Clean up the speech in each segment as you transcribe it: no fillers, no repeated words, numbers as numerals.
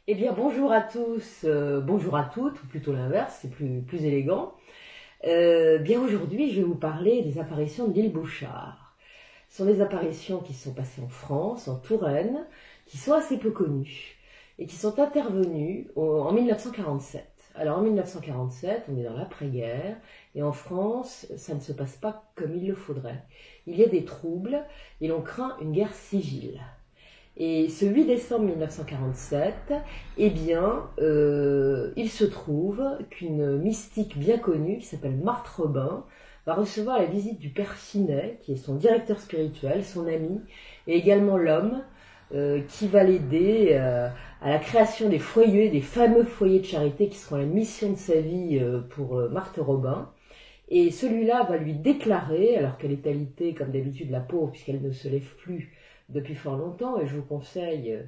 Eh bien, bonjour à tous, bonjour à toutes, ou plutôt l'inverse, c'est plus élégant. Bien aujourd'hui, je vais vous parler des apparitions de l'île Bouchard. Ce sont des apparitions qui sont passées en France, en Touraine, qui sont assez peu connues et qui sont intervenues en 1947. Alors en 1947, on est dans l'après-guerre et en France, ça ne se passe pas comme il le faudrait. Il y a des troubles et l'on craint une guerre civile. Et ce 8 décembre 1947, eh bien, il se trouve qu'une mystique bien connue, qui s'appelle Marthe Robin, va recevoir la visite du père Finet, qui est son directeur spirituel, son ami, et également l'homme qui va l'aider à la création des foyers, des fameux foyers de charité qui seront la mission de sa vie pour Marthe Robin. Et celui-là va lui déclarer, alors qu'elle est alitée comme d'habitude la pauvre, puisqu'elle ne se lève plus depuis fort longtemps, et je vous conseille,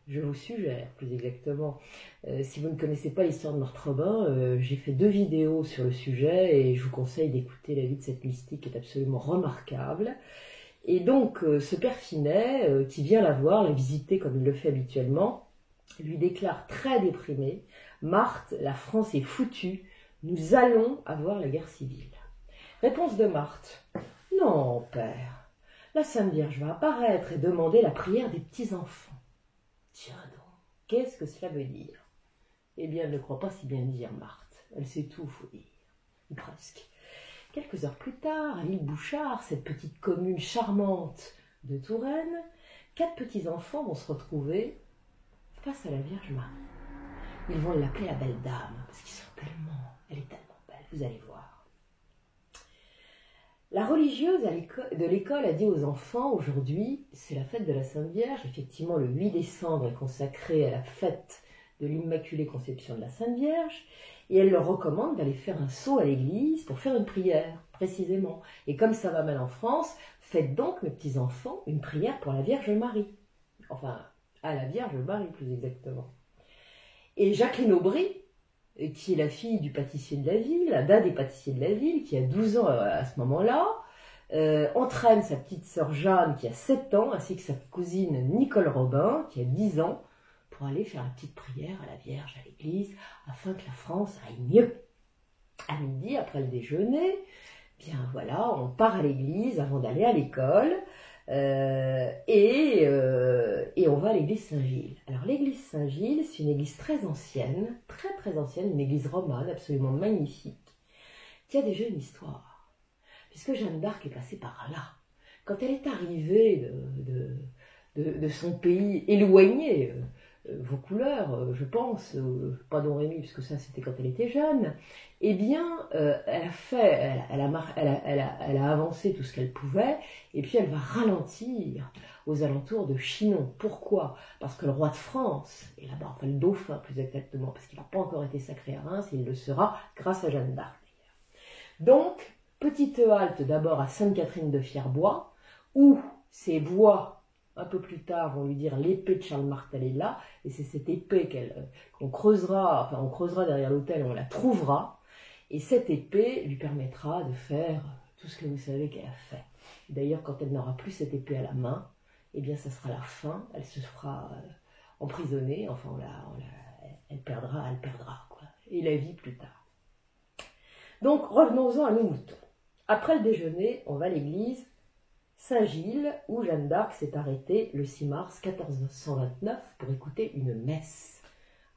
je vous suggère plus exactement, si vous ne connaissez pas l'histoire de Marthe Robin, j'ai fait 2 vidéos sur le sujet, et je vous conseille d'écouter la vie de cette mystique qui est absolument remarquable. Et donc, ce père Finet, qui vient la voir, la visiter comme il le fait habituellement, lui déclare très déprimé: « Marthe, la France est foutue, nous allons avoir la guerre civile. » Réponse de Marthe: « Non, père. La Sainte Vierge va apparaître et demander la prière des petits-enfants. » Tiens donc, qu'est-ce que cela veut dire? Eh bien, elle ne croit pas si bien dire, Marthe. Elle sait tout, faut dire. Ou presque. Quelques heures plus tard, à l'île Bouchard, cette petite commune charmante de Touraine, 4 petits-enfants vont se retrouver face à la Vierge Marie. Ils vont l'appeler la belle dame, parce elle est tellement belle, vous allez voir. La religieuse de l'école a dit aux enfants: aujourd'hui, c'est la fête de la Sainte Vierge. Effectivement, le 8 décembre est consacré à la fête de l'Immaculée Conception de la Sainte Vierge. Et elle leur recommande d'aller faire un saut à l'église pour faire une prière, précisément. Et comme ça va mal en France, faites donc, mes petits-enfants, une prière pour la Vierge Marie. Enfin, à la Vierge Marie, plus exactement. Et Jacqueline Aubry, qui est la fille du pâtissier de la ville, d'un des pâtissiers de la ville, qui a 12 ans à ce moment-là, entraîne sa petite sœur Jeanne, qui a 7 ans, ainsi que sa cousine Nicole Robin, qui a 10 ans, pour aller faire une petite prière à la Vierge à l'église, afin que la France aille mieux. À midi, après le déjeuner, bien voilà, on part à l'église avant d'aller à l'école, et on va à l'église Saint-Gilles. Alors l'église Saint-Gilles, c'est une église très ancienne, très ancienne, une église romane absolument magnifique, qui a déjà une histoire, puisque Jeanne d'Arc est passée par là. Quand elle est arrivée de son pays éloigné, vos couleurs, je pense, pas Don Rémy, puisque ça c'était quand elle était jeune, eh bien, elle a avancé tout ce qu'elle pouvait, et puis elle va ralentir aux alentours de Chinon. Pourquoi? Parce que le roi de France est là-bas, enfin le dauphin plus exactement, parce qu'il n'a pas encore été sacré à Reims, il le sera grâce à Jeanne d'Arc d'ailleurs. Donc, petite halte d'abord à Sainte-Catherine de Fierbois, où ces voix un peu plus tard vont lui dire: l'épée de Charles Martel est là, et c'est cette épée qu'on creusera, enfin on creusera derrière l'autel, on la trouvera, et cette épée lui permettra de faire tout ce que vous savez qu'elle a fait. D'ailleurs, quand elle n'aura plus cette épée à la main, eh bien ça sera la fin, elle se fera emprisonner, enfin elle perdra quoi, et la vie plus tard. Donc revenons-en à nos moutons. Après le déjeuner, on va à l'église Saint-Gilles, où Jeanne d'Arc s'est arrêtée le 6 mars 1429 pour écouter une messe,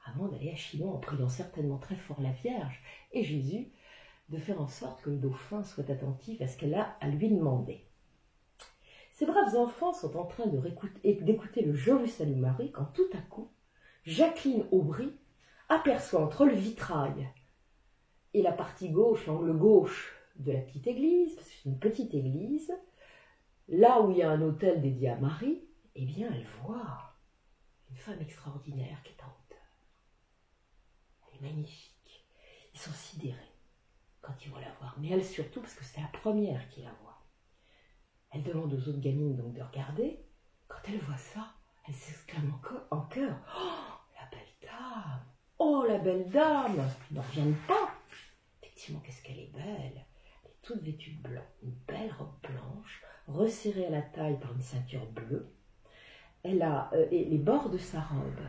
avant d'aller à Chinon, en priant certainement très fort la Vierge et Jésus de faire en sorte que le dauphin soit attentif à ce qu'elle a à lui demander. Ces braves enfants sont en train d'écouter le Jovis Salut Marie quand tout à coup, Jacqueline Aubry aperçoit entre le vitrail et la partie gauche, l'angle gauche de la petite église, parce que c'est une petite église, là où il y a un autel dédié à Marie, eh bien, elle voit une femme extraordinaire qui est en hauteur. Elle est magnifique. Ils sont sidérés quand ils vont la voir. Mais elle surtout, parce que c'est la première qui la voit. Elle demande aux autres gamines donc de regarder. Quand elle voit ça, elle s'exclame en chœur: « Oh, la belle dame! Oh, la belle dame !» Ils n'en reviennent pas. Effectivement, qu'est-ce qu'elle est belle! Elle est toute vêtue de blanc, une belle robe blanche, resserrée à la taille par une ceinture bleue. Elle a, et les bords de sa robe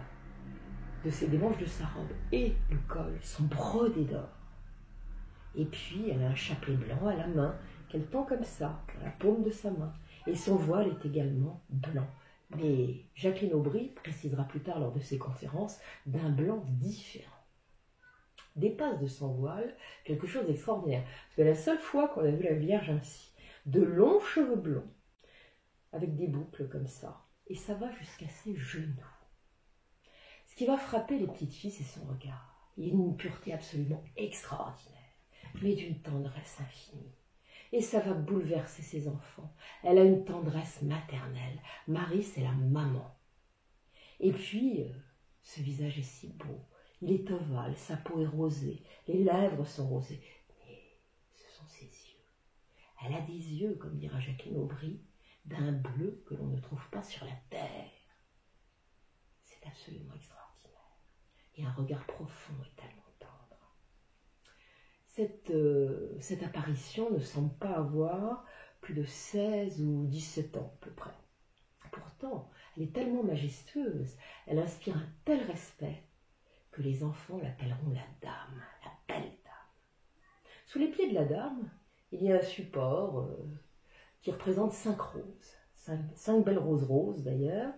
des manches de sa robe et le col sont brodés d'or. Et puis, elle a un chapelet blanc à la main, qu'elle tend comme ça, dans la paume de sa main. Et son voile est également blanc. Mais Jacqueline Aubry précisera plus tard lors de ses conférences d'un blanc différent. Dépasse de son voile quelque chose d'extraordinaire. Parce que la seule fois qu'on a vu la Vierge ainsi, de longs cheveux blonds, avec des boucles comme ça, et ça va jusqu'à ses genoux. Ce qui va frapper les petites filles, c'est son regard. Il y a une pureté absolument extraordinaire, mais d'une tendresse infinie. Et ça va bouleverser ses enfants. Elle a une tendresse maternelle. Marie, c'est la maman. Et puis, ce visage est si beau. Il est ovale, sa peau est rosée, les lèvres sont rosées. Mais ce sont ses yeux. Elle a des yeux, comme dira Jacqueline Aubry, d'un bleu que l'on ne trouve pas sur la terre. C'est absolument extraordinaire. Et un regard profond et tellement tendre. Cette apparition ne semble pas avoir plus de 16 ou 17 ans à peu près. Pourtant, elle est tellement majestueuse, elle inspire un tel respect que les enfants l'appelleront la dame, la belle dame. Sous les pieds de la dame, il y a un support qui représente 5 roses, 5 belles roses d'ailleurs,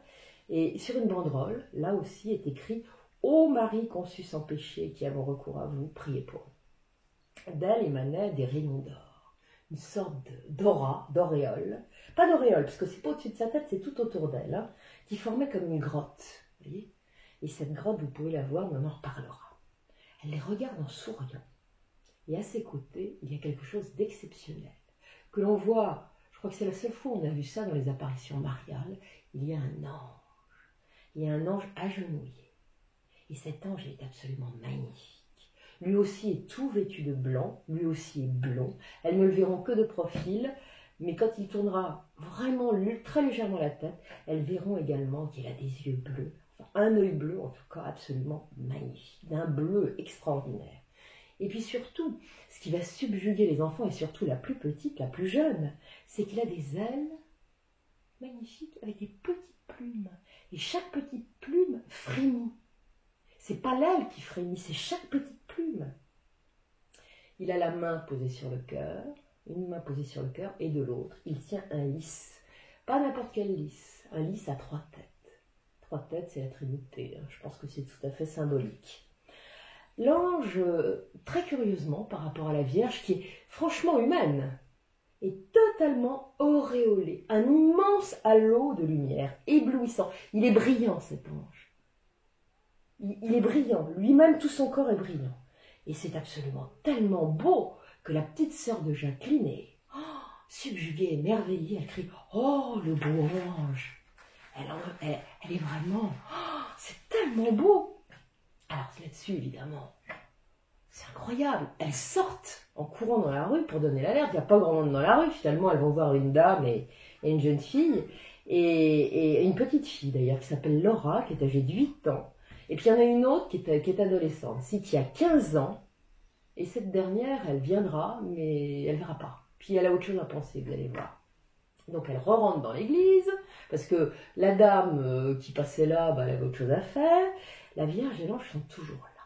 et sur une banderole, là aussi est écrit « Ô Marie conçue sans péché, qui avons recours à vous, priez pour nous ». D'elle émanait des rayons d'or, une sorte d'aura, d'auréole, pas d'auréole, parce que c'est pas au-dessus de sa tête, c'est tout autour d'elle, hein, qui formait comme une grotte, vous voyez. Et cette grotte, vous pouvez la voir, mais on en reparlera. Elle les regarde en souriant. Et à ses côtés, il y a quelque chose d'exceptionnel, que l'on voit, je crois que c'est la seule fois où on a vu ça dans les apparitions mariales, il y a un ange. Il y a un ange agenouillé. Et cet ange est absolument magnifique. Lui aussi est tout vêtu de blanc, lui aussi est blond. Elles ne le verront que de profil, mais quand il tournera vraiment très légèrement la tête, elles verront également qu'il a des yeux bleus, enfin, un œil bleu en tout cas absolument magnifique, d'un bleu extraordinaire. Et puis surtout, ce qui va subjuguer les enfants, et surtout la plus petite, la plus jeune, c'est qu'il a des ailes magnifiques avec des petites plumes. Et chaque petite plume frémit. C'est pas l'aile qui frémit, c'est chaque petite plume. Il a la main posée sur le cœur, une main posée sur le cœur, et de l'autre, il tient un lys. Pas n'importe quel lys, un lys à 3 têtes. 3 têtes, c'est la Trinité, hein. Je pense que c'est tout à fait symbolique. L'ange, très curieusement, par rapport à la Vierge, qui est franchement humaine, est totalement auréolé, un immense halo de lumière, éblouissant. Il est brillant, cet ange. Il est brillant, lui-même, tout son corps est brillant. Et c'est absolument tellement beau que la petite sœur de Jacqueline est subjuguée, émerveillée. Elle crie « Oh, le beau ange !» Elle est vraiment « C'est tellement beau !» Alors là-dessus, évidemment, c'est incroyable. Elles sortent en courant dans la rue pour donner l'alerte. Il n'y a pas grand monde dans la rue. Finalement, elles vont voir une dame et une jeune fille. Et une petite fille, d'ailleurs, qui s'appelle Laura, qui est âgée de 8 ans. Et puis il y en a une autre qui est adolescente, qui a 15 ans, et cette dernière, elle viendra, mais elle ne verra pas. Puis elle a autre chose à penser, vous allez voir. Donc elle re-rentre dans l'église, parce que la dame qui passait là, elle avait autre chose à faire. La Vierge et l'ange sont toujours là.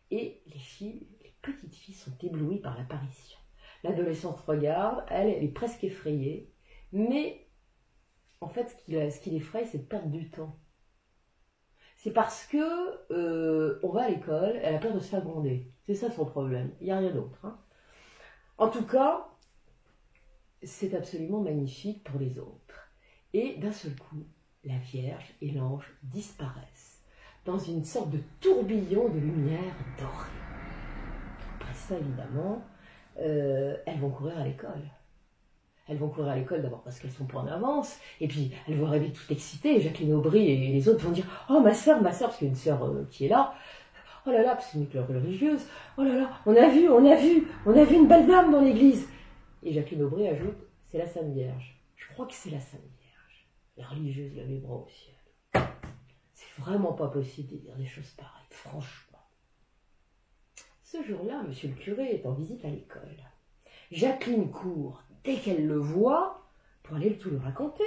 Et les petites filles sont éblouies par l'apparition. L'adolescente regarde, elle est presque effrayée, mais en fait, ce qui l'effraie, c'est de perdre du temps. C'est parce que on va à l'école, elle a peur de se faire gronder. C'est ça son problème, il n'y a rien d'autre. Hein. En tout cas, c'est absolument magnifique pour les autres. Et d'un seul coup, la Vierge et l'ange disparaissent dans une sorte de tourbillon de lumière dorée. Après ça, évidemment, elles vont courir à l'école. Elles vont courir à l'école d'abord parce qu'elles sont pas en avance, et puis elles vont arriver toutes excitées, Jacqueline Aubry et les autres vont dire « Oh, ma sœur, parce qu'il y a une sœur qui est là, oh là là, parce que c'est une école religieuse, oh là là, on a vu une belle dame dans l'église !» Et Jacqueline Aubry ajoute « C'est la Sainte Vierge. Je crois que c'est la Sainte Vierge. » La religieuse lève les bras au ciel. C'est vraiment pas possible de dire des choses pareilles, franchement. Ce jour-là, monsieur le curé est en visite à l'école. Jacqueline court dès qu'elle le voit, pour aller tout lui raconter.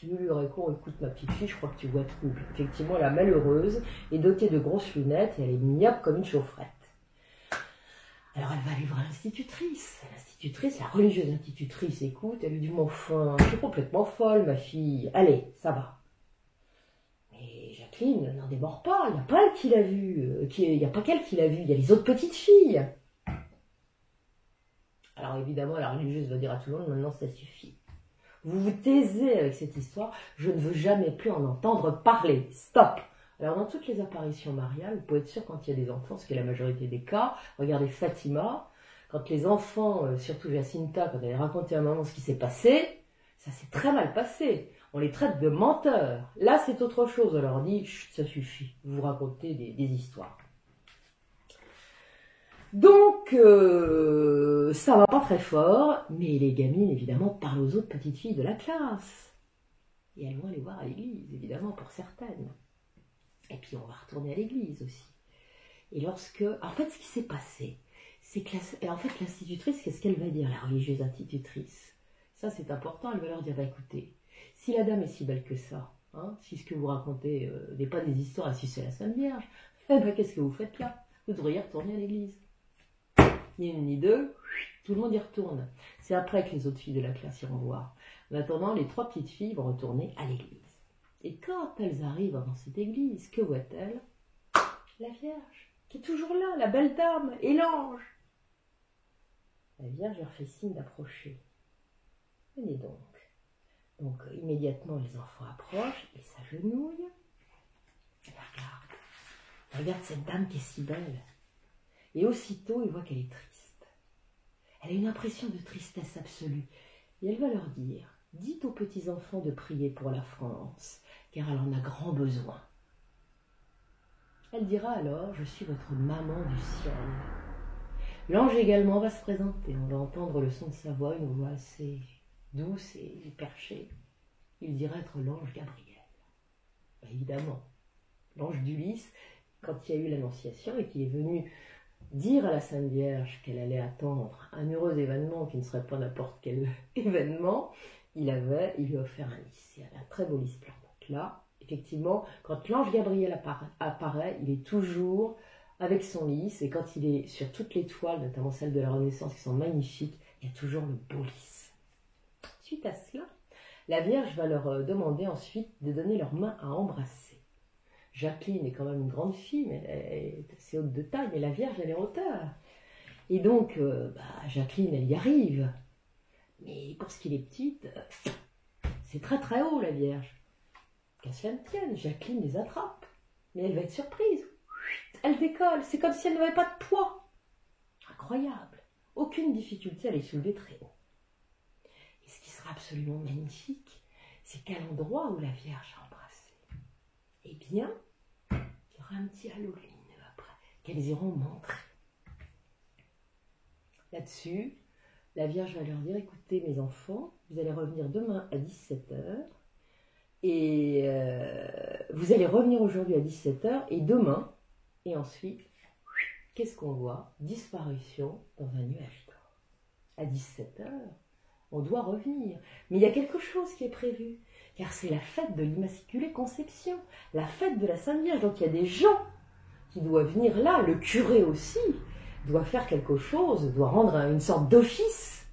Lulu répond, écoute ma petite fille, je crois que tu vois trouble. Effectivement, la malheureuse est dotée de grosses lunettes et elle est myope comme une chaufferette. Alors elle va aller voir l'institutrice. L'institutrice, la religieuse institutrice, écoute, elle lui dit, mon enfant, je suis complètement folle ma fille. Allez, ça va. Mais Jacqueline n'en démord pas, il n'y a pas elle qui l'a vu, il n'y a pas qu'elle qui l'a vu, il y a les autres petites filles. Alors évidemment, la religieuse va dire à tout le monde, maintenant ça suffit. Vous vous taisez avec cette histoire, je ne veux jamais plus en entendre parler. Stop! Alors dans toutes les apparitions mariales, vous pouvez être sûr quand il y a des enfants, ce qui est la majorité des cas, regardez Fatima, quand les enfants, surtout Jacinta, quand elle a raconté à maman ce qui s'est passé, ça s'est très mal passé. On les traite de menteurs. Là c'est autre chose, on leur dit, chut, ça suffit, vous racontez des histoires. Donc, ça va pas très fort, mais les gamines, évidemment, parlent aux autres petites filles de la classe. Et elles vont aller voir à l'église, évidemment, pour certaines. Et puis, on va retourner à l'église aussi. Et lorsque... En fait, ce qui s'est passé, c'est que l'institutrice, qu'est-ce qu'elle va dire, la religieuse institutrice? Ça, c'est important, elle va leur dire, bah écoutez, si la dame est si belle que ça, hein, si ce que vous racontez n'est pas des histoires, si c'est la Sainte Vierge, eh ben, qu'est-ce que vous faites là? Vous devriez retourner à l'église. Ni une ni deux, tout le monde y retourne. C'est après que les autres filles de la classe iront voir. En attendant, les 3 petites filles vont retourner à l'église. Et quand elles arrivent dans cette église, que voient-elles? La Vierge, qui est toujours là, la belle dame, et l'ange. La Vierge leur fait signe d'approcher. Venez donc. Donc, immédiatement, les enfants approchent, ils s'agenouillent. Regarde cette dame qui est si belle. Et aussitôt, il voit qu'elle est triste. Elle a une impression de tristesse absolue. Et elle va leur dire, dites aux petits-enfants de prier pour la France, car elle en a grand besoin. Elle dira alors, je suis votre maman du ciel. L'ange également va se présenter. On va entendre le son de sa voix, une voix assez douce et perchée. Il dira être l'ange Gabriel. Ben, évidemment, l'ange d'Ulysse, quand il y a eu l'Annonciation et qui est venu dire à la Sainte Vierge qu'elle allait attendre un heureux événement qui ne serait pas n'importe quel événement, il lui a offert un lys. Il avait un très beau lys blanc. Donc là, effectivement, quand l'ange Gabriel apparaît, il est toujours avec son lys, et quand il est sur toutes les toiles, notamment celles de la Renaissance qui sont magnifiques, il y a toujours le beau lys. Suite à cela, la Vierge va leur demander ensuite de donner leurs mains à embrasser. Jacqueline est quand même une grande fille, mais elle est assez haute de taille, mais la Vierge, elle est en hauteur. Et donc, Jacqueline, elle y arrive. Mais pour ce qui est petite, c'est très très haut, la Vierge. Qu'à cela ne tienne, Jacqueline les attrape. Mais elle va être surprise. Elle décolle, c'est comme si elle n'avait pas de poids. Incroyable. Aucune difficulté à les soulever très haut. Et ce qui sera absolument magnifique, c'est qu'à l'endroit où la Vierge a embrassé, eh bien, il y aura un petit halo lumineux après, qu'elles iront montrer. Là-dessus, la Vierge va leur dire, écoutez mes enfants, vous allez revenir demain à 17h, et vous allez revenir aujourd'hui à 17h, et demain, et ensuite, qu'est-ce qu'on voit? Disparition dans un nuage d'or. À 17h, on doit revenir. Mais il y a quelque chose qui est prévu, car c'est la fête de l'Immaculée Conception, la fête de la Sainte Vierge. Donc il y a des gens qui doivent venir là, le curé aussi doit faire quelque chose, doit rendre une sorte d'office,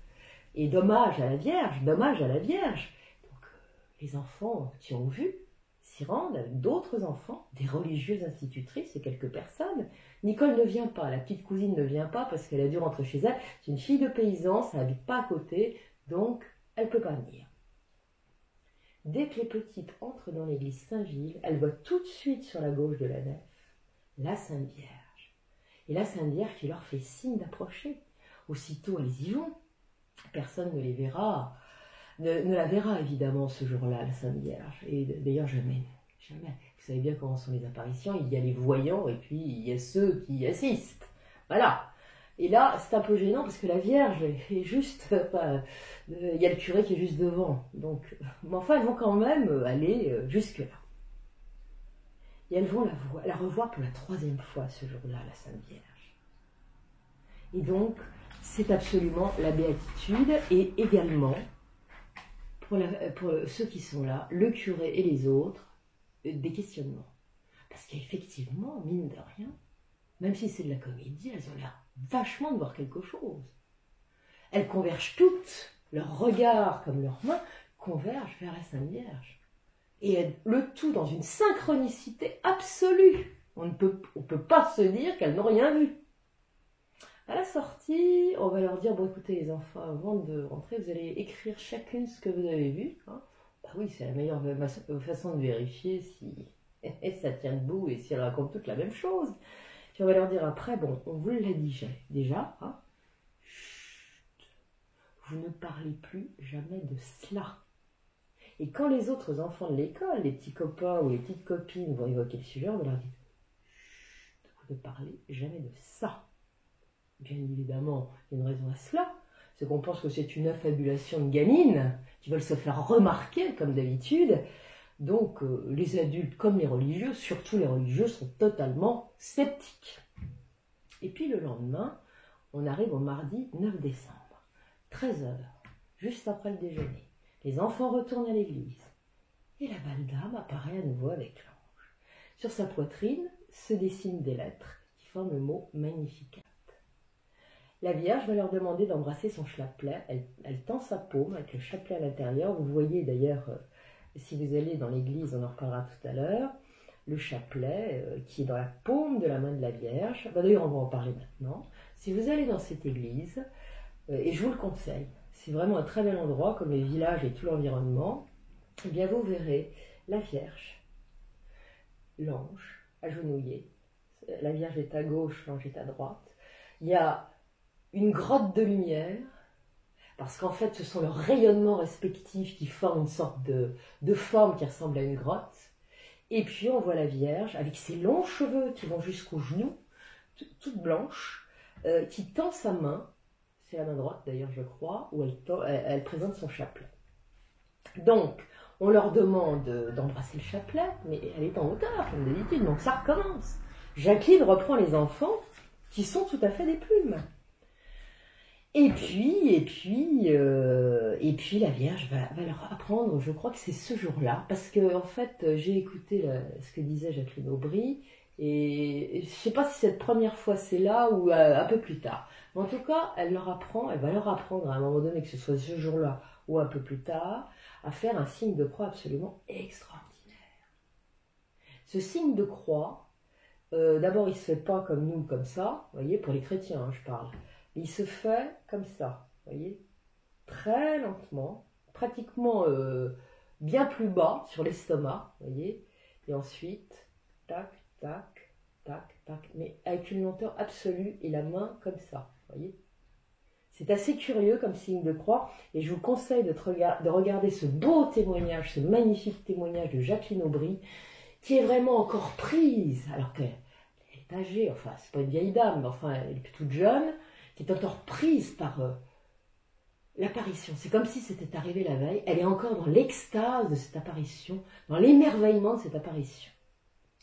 et d'hommage à la Vierge, d'hommage à la Vierge. Donc les enfants qui ont vu s'y rendent avec d'autres enfants, des religieuses institutrices et quelques personnes. Nicole ne vient pas, la petite cousine ne vient pas parce qu'elle a dû rentrer chez elle. C'est une fille de paysan, ça n'habite pas à côté, donc elle ne peut pas venir. Dès que les petites entrent dans l'église Saint-Gilles, elles voient tout de suite sur la gauche de la nef la Sainte Vierge. Et la Sainte Vierge qui leur fait signe d'approcher. Aussitôt elles y vont. Personne ne les verra, ne la verra évidemment ce jour-là, la Sainte Vierge. Et d'ailleurs jamais. Vous savez bien comment sont les apparitions, il y a les voyants et puis il y a ceux qui assistent. Voilà. Et là, c'est un peu gênant parce que la Vierge est juste... il y a le curé qui est juste devant. Donc, mais enfin, elles vont quand même aller jusque-là. Et elles vont la revoir pour la 3e fois ce jour-là, la Sainte Vierge. Et donc, c'est absolument la béatitude. Et également, pour ceux qui sont là, le curé et les autres, des questionnements. Parce qu'effectivement, mine de rien, même si c'est de la comédie, elles ont l'air vachement de voir quelque chose. Elles convergent toutes, leurs regards comme leurs mains convergent vers la Sainte Vierge. Et le tout dans une synchronicité absolue. On ne peut pas se dire qu'elles n'ont rien vu. À la sortie, on va leur dire, bon écoutez les enfants, avant de rentrer, vous allez écrire chacune ce que vous avez vu. Hein. Bah oui, c'est la meilleure façon de vérifier si ça tient debout et si elles racontent toutes la même chose. Puis on va leur dire après, bon, on vous l'a dit déjà, hein. Chut, vous ne parlez plus jamais de cela. Et quand les autres enfants de l'école, les petits copains ou les petites copines vont évoquer le sujet, on va leur dire, chut, vous ne parlez jamais de ça. Bien évidemment, il y a une raison à cela, c'est qu'on pense que c'est une affabulation de gamines qui veulent se faire remarquer comme d'habitude. Donc les adultes comme les religieux, surtout les religieux, sont totalement sceptiques. Et puis le lendemain, on arrive au mardi 9 décembre, 13h, juste après le déjeuner. Les enfants retournent à l'église. Et la belle dame apparaît à nouveau avec l'ange. Sur sa poitrine se dessinent des lettres qui forment le mot Magnificat. La Vierge va leur demander d'embrasser son chapelet. Elle tend sa paume avec le chapelet à l'intérieur. Vous voyez d'ailleurs, si vous allez dans l'église, on en reparlera tout à l'heure, le chapelet qui est dans la paume de la main de la Vierge. D'ailleurs, on va en parler maintenant. Si vous allez dans cette église, et je vous le conseille, c'est vraiment un très bel endroit, comme les villages et tout l'environnement, eh bien vous verrez la Vierge, l'ange, agenouillé. La Vierge est à gauche, l'ange est à droite. Il y a une grotte de lumière, parce qu'en fait, ce sont leurs rayonnements respectifs qui forment une sorte de forme qui ressemble à une grotte. Et puis, on voit la Vierge avec ses longs cheveux qui vont jusqu'aux genoux, toute blanche, qui tend sa main, c'est la main droite d'ailleurs, je crois, où elle présente son chapelet. Donc, on leur demande d'embrasser le chapelet, mais elle est en hauteur, comme d'habitude, donc ça recommence. Jacqueline reprend les enfants, qui sont tout à fait des plumes. Et puis la Vierge va leur apprendre, je crois que c'est ce jour-là, parce que en fait, j'ai écouté ce que disait Jacqueline Aubry, et je ne sais pas si cette première fois c'est là ou un peu plus tard. Mais en tout cas, elle va leur apprendre à un moment donné, que ce soit ce jour-là ou un peu plus tard, à faire un signe de croix absolument extraordinaire. Ce signe de croix, d'abord il ne se fait pas comme nous, comme ça, vous voyez, pour les chrétiens, hein, je parle. Il se fait comme ça, vous voyez, très lentement, pratiquement bien plus bas sur l'estomac, vous voyez, et ensuite, tac, tac, tac, tac, mais avec une lenteur absolue et la main comme ça, vous voyez. C'est assez curieux comme signe de croix, et je vous conseille de regarder ce beau témoignage, ce magnifique témoignage de Jacqueline Aubry, qui est vraiment encore prise, alors qu'elle est âgée, enfin, c'est pas une vieille dame, mais enfin, elle est toute jeune, qui est encore prise par l'apparition. C'est comme si c'était arrivé la veille. Elle est encore dans l'extase de cette apparition, dans l'émerveillement de cette apparition.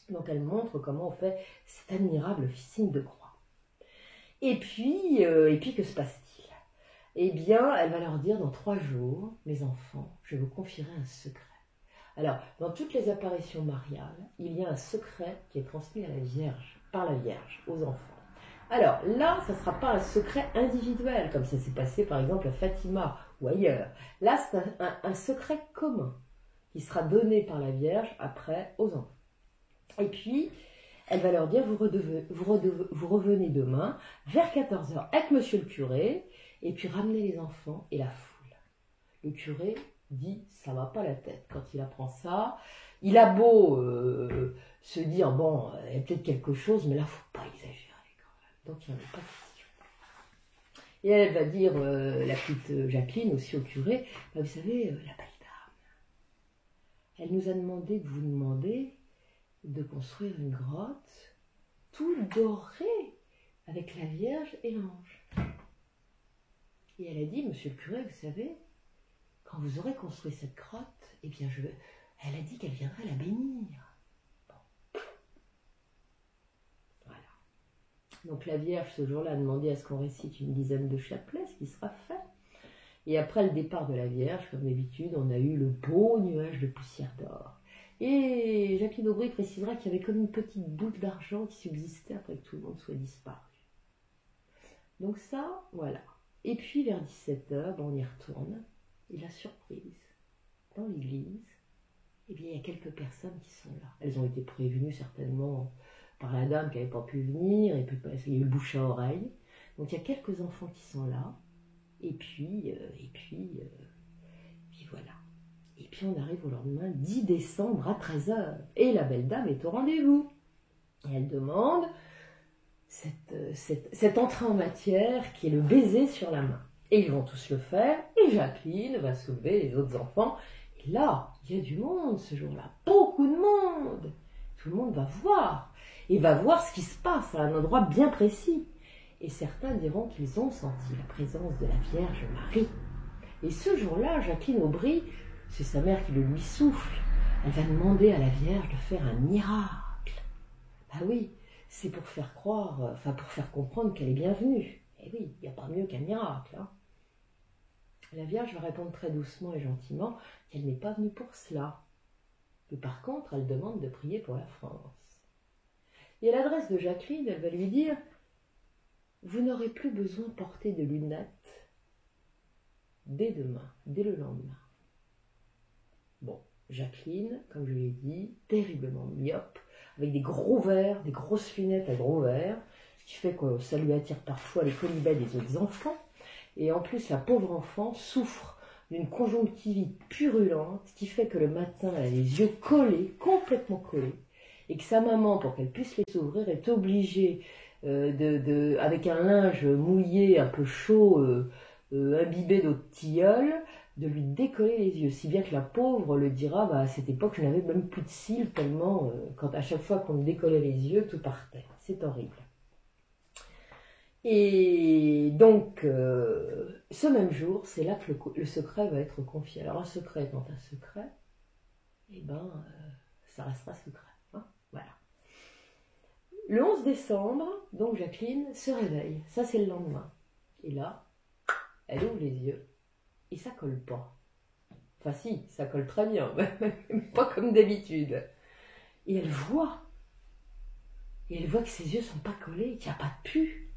Donc elle montre comment on fait cet admirable signe de croix. Et puis que se passe-t-il? Eh bien, elle va leur dire, dans 3 jours, mes enfants, je vais vous confierai un secret. Alors, dans toutes les apparitions mariales, il y a un secret qui est transmis à la Vierge, par la Vierge, aux enfants. Alors là, ça ne sera pas un secret individuel, comme ça s'est passé par exemple à Fatima ou ailleurs. Là, c'est un secret commun qui sera donné par la Vierge après aux enfants. Et puis, elle va leur dire, vous revenez demain vers 14h avec monsieur le curé, et puis ramenez les enfants et la foule. Le curé dit, ça ne va pas la tête quand il apprend ça. Il a beau se dire, bon, il y a peut-être quelque chose, mais là, il ne faut pas exagérer. Donc il n'y en a pas de question. Et elle va dire, la petite Jacqueline aussi au curé, bah, vous savez, la belle dame, elle nous a demandé de vous demander de construire une grotte tout dorée avec la Vierge et l'ange. Et elle a dit, monsieur le curé, vous savez, quand vous aurez construit cette grotte, eh bien elle a dit qu'elle viendrait la bénir. Donc la Vierge, ce jour-là, a demandé à ce qu'on récite une dizaine de chapelets, ce qui sera fait. Et après le départ de la Vierge, comme d'habitude, on a eu le beau nuage de poussière d'or. Et Jacqueline Aubry précisera qu'il y avait comme une petite boule d'argent qui subsistait après que tout le monde soit disparu. Donc ça, voilà. Et puis vers 17h, on y retourne. Et la surprise, dans l'église, eh bien, il y a quelques personnes qui sont là. Elles ont été prévenues certainement par la dame qui n'avait pas pu venir, et puis il y a eu le bouche à oreille. Donc il y a quelques enfants qui sont là. Et puis voilà. Et puis on arrive au lendemain, 10 décembre à 13h. Et la belle dame est au rendez-vous. Et elle demande cette entrée en matière qui est le baiser sur la main. Et ils vont tous le faire. Et Jacqueline va soulever les autres enfants. Et là, il y a du monde ce jour-là. Beaucoup de monde. Tout le monde va voir. Et va voir ce qui se passe à un endroit bien précis. Et certains diront qu'ils ont senti la présence de la Vierge Marie. Et ce jour-là, Jacqueline Aubry, c'est sa mère qui le lui souffle, elle va demander à la Vierge de faire un miracle. Ah oui, c'est pour faire croire, pour faire comprendre qu'elle est bienvenue. Et oui, il n'y a pas mieux qu'un miracle. Hein. La Vierge va répondre très doucement et gentiment qu'elle n'est pas venue pour cela. Mais par contre, elle demande de prier pour la France. Et à l'adresse de Jacqueline, elle va lui dire « Vous n'aurez plus besoin de porter de lunettes dès demain, dès le lendemain. » Bon, Jacqueline, comme je l'ai dit, terriblement myope, avec des gros verres, des grosses lunettes à gros verres, ce qui fait que ça lui attire parfois les colibets des autres enfants. Et en plus, la pauvre enfant souffre d'une conjonctivite purulente, qui fait que le matin, elle a les yeux collés, complètement collés, et que sa maman, pour qu'elle puisse les ouvrir, est obligée, avec un linge mouillé, un peu chaud, imbibé d'eau de tilleul, de lui décoller les yeux, si bien que la pauvre le dira, à cette époque, je n'avais même plus de cils, tellement, quand à chaque fois qu'on me décollait les yeux, tout partait. C'est horrible. Et donc, ce même jour, c'est là que le secret va être confié. Alors, un secret étant un secret, ça restera secret. Hein, voilà. Le 11 décembre, donc Jacqueline se réveille. Ça, c'est le lendemain. Et là, elle ouvre les yeux. Et ça colle pas. Enfin si, ça colle très bien, mais pas comme d'habitude. Et elle voit. Et elle voit que ses yeux sont pas collés, qu'il n'y a pas de pu.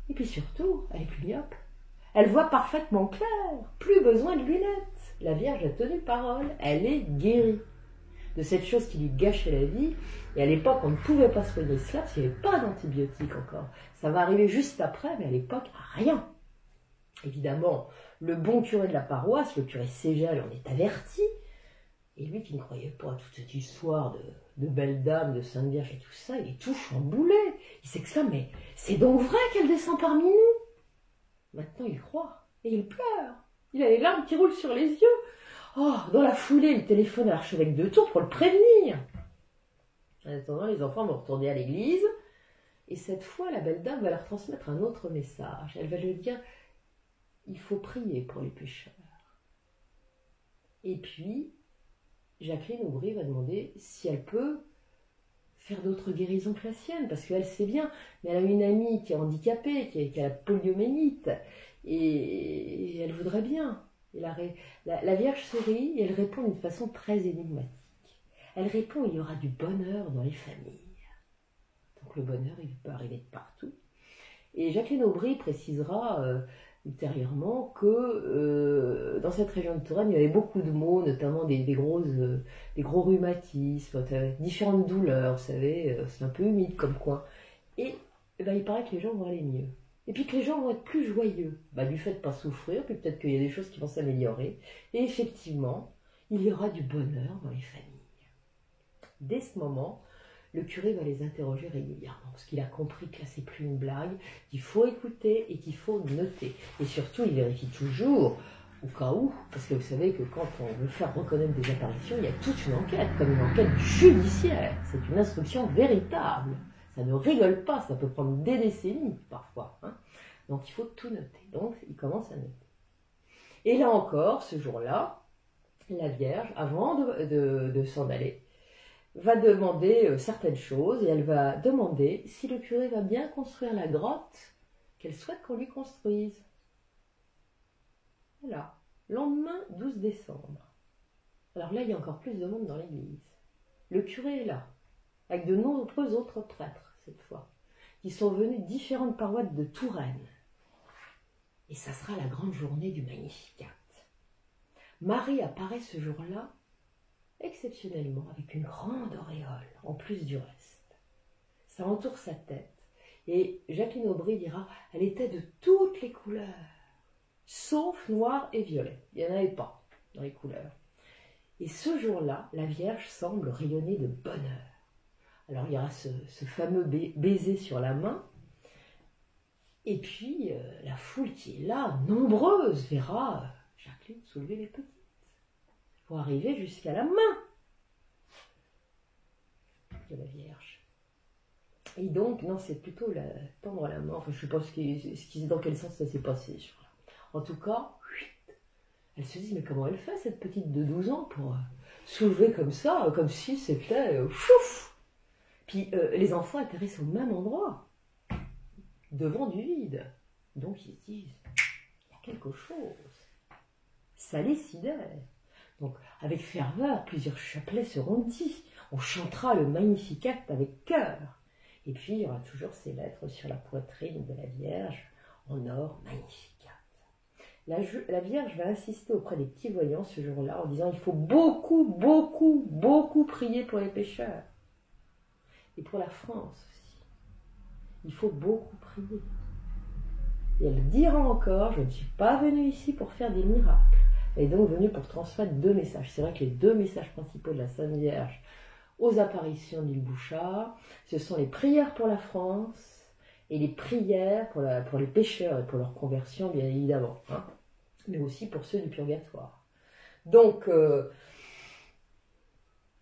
Et puis surtout, elle est plus myope. Elle voit parfaitement clair. Plus besoin de lunettes. La Vierge a tenu parole. Elle est guérie de cette chose qui lui gâchait la vie. Et à l'époque, on ne pouvait pas soigner cela parce qu'il n'y avait pas d'antibiotiques encore. Ça va arriver juste après, mais à l'époque, rien. Évidemment, le bon curé de la paroisse, le curé Ségel, en est averti. Et lui qui ne croyait pas à toute cette histoire de belle dame, de Sainte Vierge et tout ça, il est tout chamboulé. Il s'exclame, mais c'est donc vrai qu'elle descend parmi nous. Maintenant, il croit. Et il pleure. Il a les larmes qui roulent sur les yeux. Oh, dans la foulée, il téléphone à l'archevêque de Tours pour le prévenir. En attendant, les enfants vont retourner à l'église. Et cette fois, la belle dame va leur transmettre un autre message. Elle va lui dire, il faut prier pour les pécheurs. Et puis, Jacqueline Aubry va demander si elle peut faire d'autres guérisons que la sienne, parce qu'elle sait bien, mais elle a une amie qui est handicapée, qui a la poliomyélite, et elle voudrait bien. Et la Vierge sourit et elle répond d'une façon très énigmatique. Elle répond, il y aura du bonheur dans les familles. Donc le bonheur, il peut arriver de partout. Et Jacqueline Aubry précisera ultérieurement que dans cette région de Touraine, il y avait beaucoup de maux, notamment des gros rhumatismes, différentes douleurs, vous savez, c'est un peu humide comme coin. Et il paraît que les gens vont aller mieux. Et puis que les gens vont être plus joyeux, du fait de ne pas souffrir, puis peut-être qu'il y a des choses qui vont s'améliorer. Et effectivement, il y aura du bonheur dans les familles. Dès ce moment, le curé va les interroger régulièrement, parce qu'il a compris que là, c'est plus une blague, qu'il faut écouter et qu'il faut noter. Et surtout, il vérifie toujours, au cas où, parce que vous savez que quand on veut faire reconnaître des apparitions, il y a toute une enquête, comme une enquête judiciaire. C'est une instruction véritable. Ça ne rigole pas, ça peut prendre des décennies parfois. Hein. Donc il faut tout noter. Donc il commence à noter. Et là encore, ce jour-là, la Vierge, avant de s'en aller, va demander certaines choses et elle va demander si le curé va bien construire la grotte qu'elle souhaite qu'on lui construise. Voilà. Lendemain, 12 décembre. Alors là, il y a encore plus de monde dans l'église. Le curé est là, avec de nombreux autres prêtres, cette fois, qui sont venus de différentes paroisses de Touraine. Et ça sera la grande journée du Magnificat. Marie apparaît ce jour-là, exceptionnellement, avec une grande auréole, en plus du reste. Ça entoure sa tête. Et Jacqueline Aubry dira, elle était de toutes les couleurs, sauf noir et violet. Il n'y en avait pas dans les couleurs. Et ce jour-là, la Vierge semble rayonner de bonheur. Alors il y aura ce fameux baiser sur la main, et puis la foule qui est là, nombreuse, verra Jacqueline soulever les petites, pour arriver jusqu'à la main de la Vierge. Et donc, non, c'est plutôt tendre la main. Enfin, je ne sais pas dans quel sens ça s'est passé. En tout cas, elle se dit, mais comment elle fait, cette petite de 12 ans, pour soulever comme ça, comme si c'était chouf. Puis les enfants atterrissent au même endroit, devant du vide. Donc, ils se disent, il y a quelque chose. Ça les sidère. Donc, avec ferveur, plusieurs chapelets seront dits. On chantera le Magnificat avec cœur. Et puis, il y aura toujours ces lettres sur la poitrine de la Vierge, en or Magnificat. La Vierge va insister auprès des petits voyants ce jour-là, en disant, il faut beaucoup, beaucoup, beaucoup prier pour les pécheurs. Et pour la France aussi. Il faut beaucoup prier. Et elle dira encore, je ne suis pas venue ici pour faire des miracles. Elle est donc venue pour transmettre 2 messages. C'est vrai que les 2 messages principaux de la Sainte Vierge aux apparitions d'Île Bouchard, ce sont les prières pour la France et les prières pour les pécheurs et pour leur conversion, bien évidemment, hein, mais aussi pour ceux du purgatoire. Donc,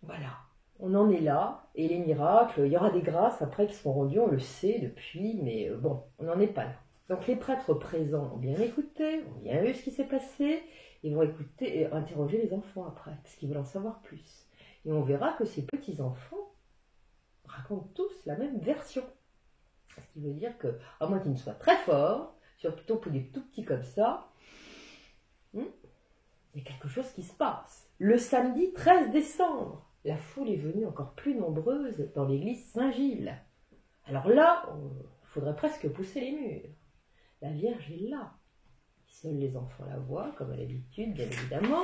voilà, on en est là, et les miracles, il y aura des grâces après qui seront rendues, on le sait depuis, mais bon, on n'en est pas là. Donc les prêtres présents ont bien écouté, ont bien vu ce qui s'est passé, ils vont écouter et interroger les enfants après, parce qu'ils veulent en savoir plus. Et on verra que ces petits-enfants racontent tous la même version. Ce qui veut dire que, à moins qu'ils ne soient très forts, surtout pour des tout petits comme ça, il y a quelque chose qui se passe. Le samedi 13 décembre, la foule est venue encore plus nombreuse dans l'église Saint-Gilles. Alors là, il faudrait presque pousser les murs. La Vierge est là. Seuls les enfants la voient, comme à l'habitude, bien évidemment.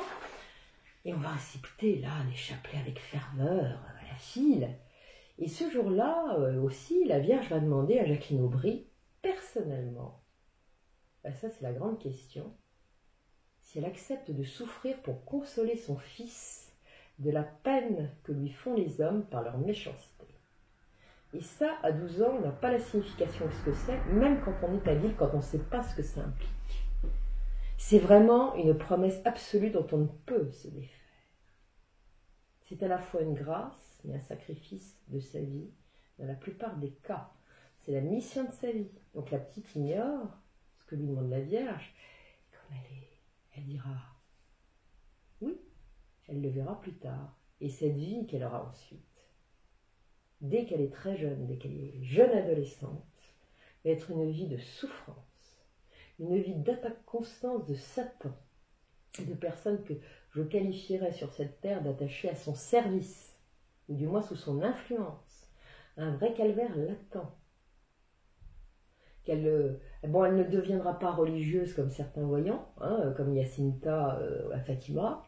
Et on va réciter là des chapelets avec ferveur, à la file. Et ce jour-là aussi, la Vierge va demander à Jacqueline Aubry, personnellement, ça c'est la grande question, si elle accepte de souffrir pour consoler son fils de la peine que lui font les hommes par leur méchanceté. Et ça, à 12 ans, on n'a pas la signification de ce que c'est, même quand on est adulte, quand on ne sait pas ce que ça implique. C'est vraiment une promesse absolue dont on ne peut se défaire. C'est à la fois une grâce, mais un sacrifice de sa vie, dans la plupart des cas. C'est la mission de sa vie. Donc la petite ignore ce que lui demande la Vierge. Comme elle dira oui, elle le verra plus tard. Et cette vie qu'elle aura ensuite, dès qu'elle est très jeune, dès qu'elle est jeune adolescente, va être une vie de souffrance. Une vie d'attaque constante de Satan, de personnes que je qualifierais sur cette terre d'attachées à son service, ou du moins sous son influence, un vrai calvaire latent. Elle ne deviendra pas religieuse comme certains voyants, hein, comme Jacinta à Fatima,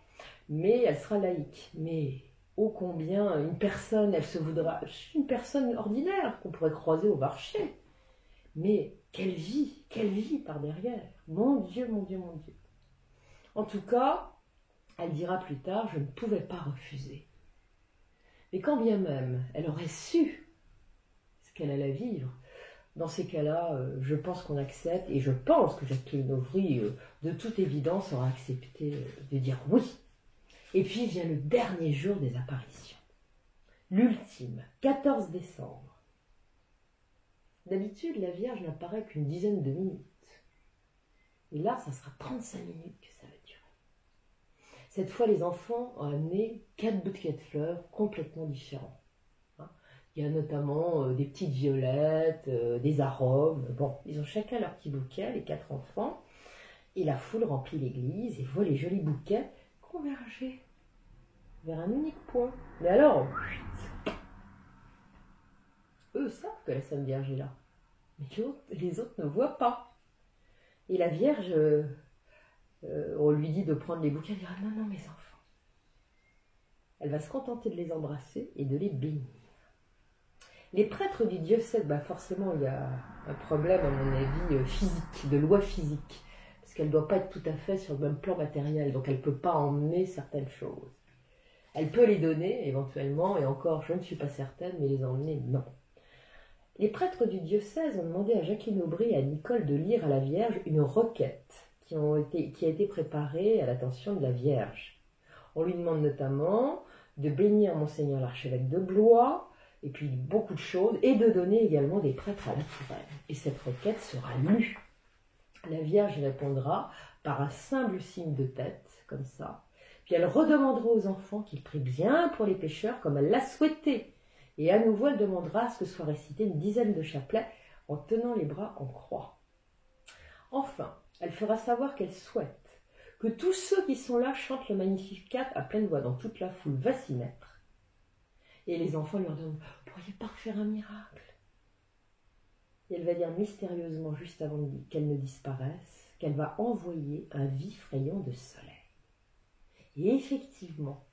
mais elle sera laïque. Mais ô combien une personne, elle se voudra, une personne ordinaire qu'on pourrait croiser au marché, mais quelle vie par derrière. Mon Dieu, mon Dieu, mon Dieu. En tout cas, elle dira plus tard, je ne pouvais pas refuser. Mais quand bien même elle aurait su ce qu'elle allait vivre, dans ces cas-là, je pense qu'on accepte, et je pense que Jacqueline Aubry, de toute évidence, aura accepté de dire oui. Et puis vient le dernier jour des apparitions. L'ultime, 14 décembre. D'habitude, la Vierge n'apparaît qu'une dizaine de minutes. Et là, ça sera 35 minutes que ça va durer. Cette fois, les enfants ont amené 4 bouquets de fleurs complètement différents. Il y a notamment des petites violettes, des arômes. Bon, ils ont chacun leur petit bouquet, les 4 enfants. Et la foule remplit l'église et voit les jolis bouquets converger vers un unique point. Mais alors, eux savent que la Sainte Vierge est là. Mais les autres ne voient pas. Et la Vierge, on lui dit de prendre les bouquets, elle dira non, non, mes enfants. Elle va se contenter de les embrasser et de les bénir. Les prêtres du diocèse, forcément, il y a un problème, à mon avis, physique, de loi physique. Parce qu'elle ne doit pas être tout à fait sur le même plan matériel, donc elle ne peut pas emmener certaines choses. Elle peut les donner, éventuellement, et encore, je ne suis pas certaine, mais les emmener, non. Les prêtres du diocèse ont demandé à Jacqueline Aubry et à Nicole de lire à la Vierge une requête qui a été préparée à l'attention de la Vierge. On lui demande notamment de bénir Monseigneur l'archevêque de Blois, et puis beaucoup de choses, et de donner également des prêtres à la Touraine. Et cette requête sera lue. La Vierge répondra par un simple signe de tête, comme ça. Puis elle redemandera aux enfants qu'ils prient bien pour les pécheurs, comme elle l'a souhaité. Et à nouveau, elle demandera à ce que soit récité une dizaine de chapelets en tenant les bras en croix. Enfin, elle fera savoir qu'elle souhaite que tous ceux qui sont là chantent le Magnificat à pleine voix dans toute la foule, va s'y mettre. Et les enfants leur demandent « Pourriez pas faire un miracle ?» Et elle va dire mystérieusement, juste avant qu'elle ne disparaisse, qu'elle va envoyer un vif rayon de soleil. Et effectivement,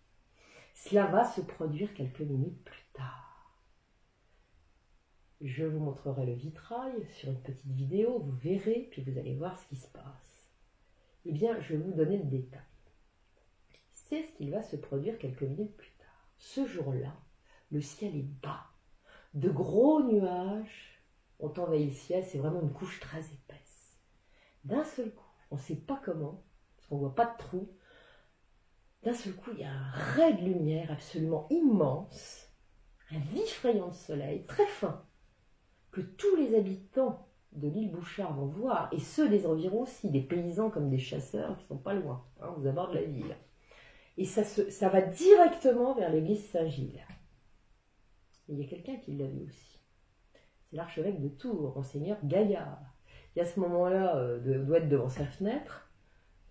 cela va se produire quelques minutes plus tard. Je vous montrerai le vitrail sur une petite vidéo, vous verrez, puis vous allez voir ce qui se passe. Eh bien, je vais vous donner le détail. C'est ce qu'il va se produire quelques minutes plus tard. Ce jour-là, le ciel est bas. De gros nuages ont envahi le ciel, c'est vraiment une couche très épaisse. D'un seul coup, on ne sait pas comment, parce qu'on ne voit pas de trou, d'un seul coup, il y a un ray de lumière absolument immense, un vif rayon de soleil, très fin, que tous les habitants de l'île Bouchard vont voir, et ceux des environs aussi, des paysans comme des chasseurs qui ne sont pas loin, aux abords de la ville. Et ça va directement vers l'église Saint-Gilles. Et il y a quelqu'un qui l'a vu aussi. C'est l'archevêque de Tours, Monseigneur Gaillard, qui à ce moment-là doit être devant sa fenêtre,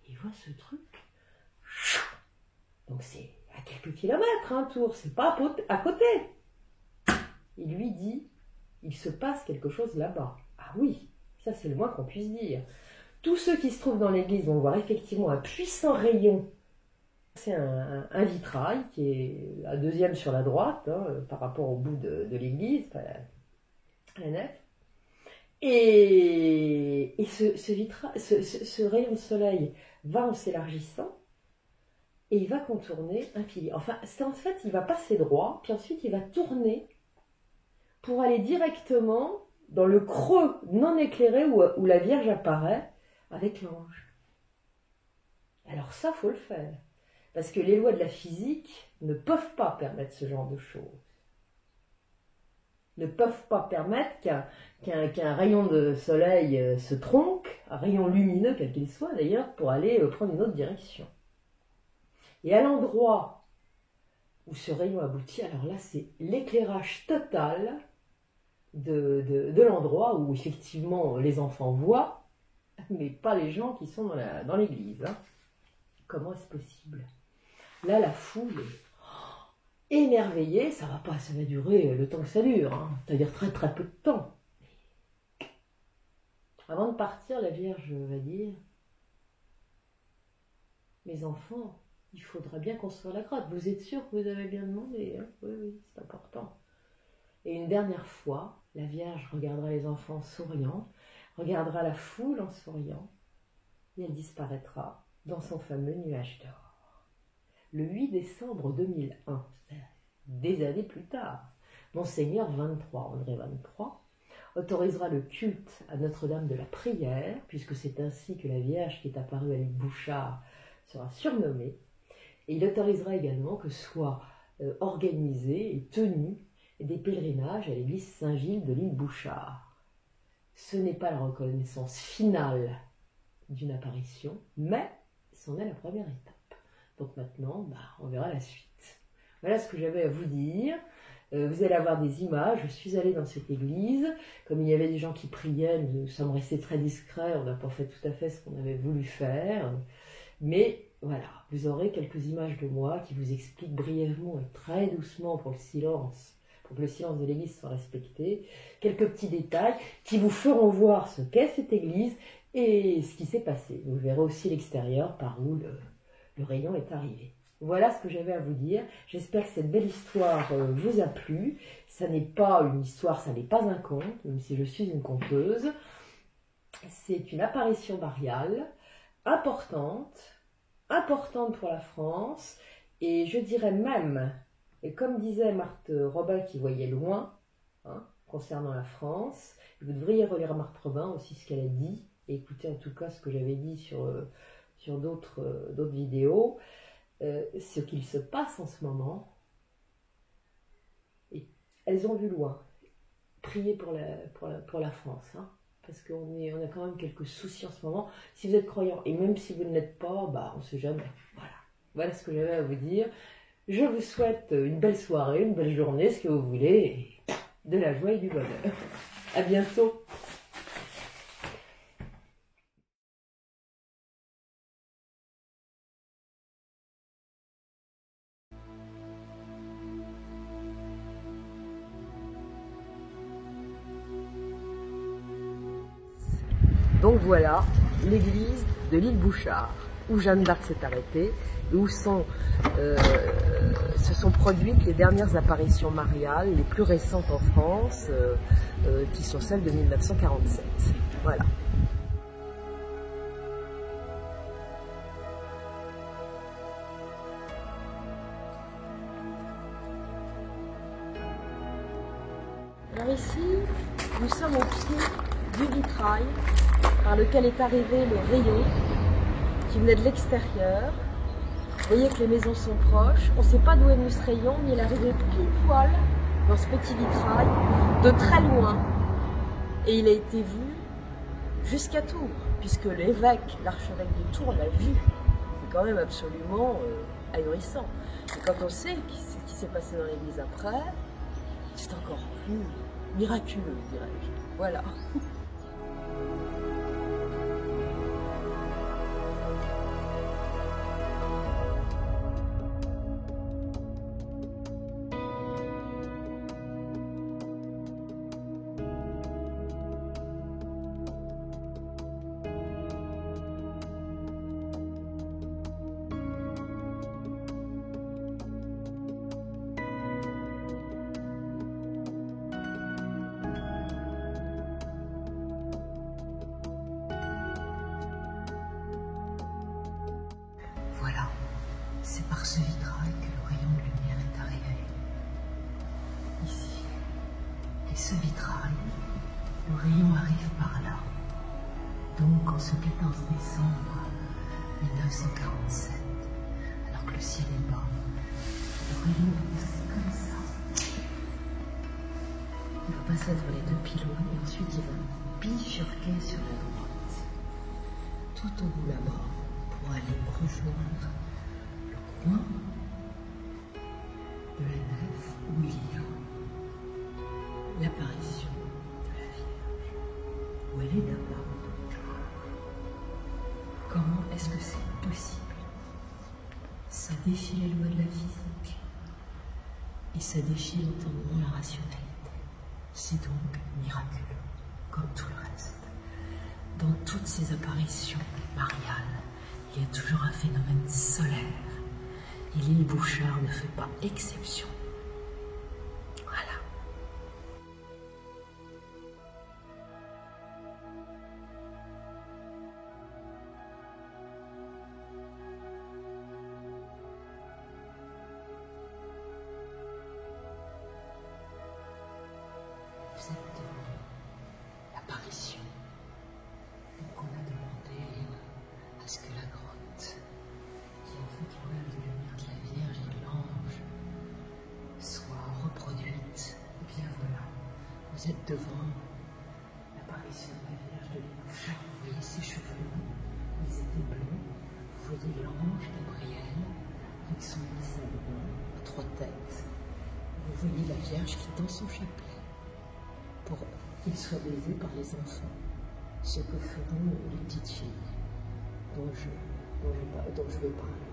et il voit ce truc. Donc c'est à quelques kilomètres, Tours, c'est pas à côté. Il lui dit, il se passe quelque chose là-bas. Ah oui, ça c'est le moins qu'on puisse dire. Tous ceux qui se trouvent dans l'église vont voir effectivement un puissant rayon. C'est un vitrail qui est la deuxième sur la droite, par rapport au bout de l'église, la nef. Et ce rayon de soleil va en s'élargissant et il va contourner un pilier. Enfin, en fait, il va passer droit, puis ensuite il va tourner pour aller directement dans le creux non éclairé où la Vierge apparaît avec l'ange. Alors ça, faut le faire. Parce que les lois de la physique ne peuvent pas permettre ce genre de choses. Ne peuvent pas permettre qu'un rayon de soleil se tronque, un rayon lumineux quel qu'il soit d'ailleurs, pour aller prendre une autre direction. Et à l'endroit où ce rayon aboutit, alors là c'est l'éclairage total de l'endroit où effectivement les enfants voient, mais pas les gens qui sont dans l'église. Comment est-ce possible ? Là, la foule est émerveillée, ça va durer le temps que ça dure, c'est-à-dire très très peu de temps. Avant de partir, la Vierge va dire « Mes enfants, il faudra bien construire la grotte. Vous êtes sûrs que vous avez bien demandé ? Oui, c'est important. » Et une dernière fois, la Vierge regardera les enfants souriant, regardera la foule en souriant, et elle disparaîtra dans son fameux nuage d'or. Le 8 décembre 2001, des années plus tard, Monseigneur André 23, autorisera le culte à Notre-Dame de la Prière, puisque c'est ainsi que la Vierge qui est apparue à l'île Bouchard sera surnommée, et il autorisera également que soient organisés et tenus des pèlerinages à l'église Saint-Gilles de l'île Bouchard. Ce n'est pas la reconnaissance finale d'une apparition, mais c'en est la première étape. Donc maintenant, on verra la suite. Voilà ce que j'avais à vous dire. Vous allez avoir des images. Je suis allée dans cette église. Comme il y avait des gens qui priaient, nous sommes restés très discrets. On n'a pas fait tout à fait ce qu'on avait voulu faire. Mais voilà, vous aurez quelques images de moi qui vous expliquent brièvement et très doucement pour que le silence de l'église soit respecté, quelques petits détails qui vous feront voir ce qu'est cette église et ce qui s'est passé. Vous verrez aussi l'extérieur par où le rayon est arrivé. Voilà ce que j'avais à vous dire. J'espère que cette belle histoire vous a plu. Ça n'est pas une histoire, ça n'est pas un conte, même si je suis une conteuse. C'est une apparition mariale importante pour la France, et je dirais même, et comme disait Marthe Robin qui voyait loin, concernant la France, vous devriez relire Marthe Robin aussi ce qu'elle a dit, et écouter en tout cas ce que j'avais dit sur d'autres vidéos, ce qu'il se passe en ce moment, et elles ont vu loin. Priez pour la France, parce qu'on a quand même quelques soucis en ce moment. Si vous êtes croyant, et même si vous ne l'êtes pas, on ne sait jamais. Voilà ce que j'avais à vous dire. Je vous souhaite une belle soirée, une belle journée, ce que vous voulez, et de la joie et du bonheur. À bientôt. Donc voilà, l'église de l'île Bouchard, où Jeanne d'Arc s'est arrêtée, et où se sont produites les dernières apparitions mariales, les plus récentes en France, qui sont celles de 1947. Voilà. Alors ici, nous sommes au pied du vitrail par lequel est arrivé le rayon qui venait de l'extérieur. Vous voyez que les maisons sont proches. On ne sait pas d'où est venu ce rayon, mais il est arrivé pile poil dans ce petit vitrail, de très loin. Et il a été vu jusqu'à Tours, puisque l'évêque, l'archevêque de Tours l'a vu. C'est quand même absolument ahurissant. Et quand on sait ce qui s'est passé dans l'église après, c'est encore plus miraculeux, dirais-je. Voilà. Voilà, c'est par ce vitrail que le rayon de lumière est arrivé. Ici. Et ce vitrail, le rayon arrive par là. Donc en ce 14 décembre 1947, alors que le ciel est bas, le rayon est comme ça. Il va passer entre les deux pylônes et ensuite il va bifurquer sur la droite, tout au bout là-bas, pour aller rejoindre le coin de la nef où il y a l'apparition de la Vierge, où elle est d'abord. Comment est-ce que c'est possible? Ça défie les lois de la physique et ça défie l'entendement, la rationalité. C'est donc miraculeux, comme tout le reste. Dans toutes ces apparitions mariales, il y a toujours un phénomène solaire. Et l'île Bouchard ne fait pas exception. Voilà. Vous êtes devant l'apparition. Donc on a demandé à ce que la grotte, qui en fait l'image de lumière de la Vierge et de l'ange, soit reproduite. Et bien voilà, vous êtes devant l'apparition de la Vierge de l'île Bouchard. Vous voyez ses cheveux, ils étaient blonds. Vous voyez l'ange Gabriel avec son missel blanc à 3 têtes. Vous voyez la Vierge qui est dans son chapelet pour qu'il soit baisé par les enfants, ce que feront les petites filles dont je vais parler.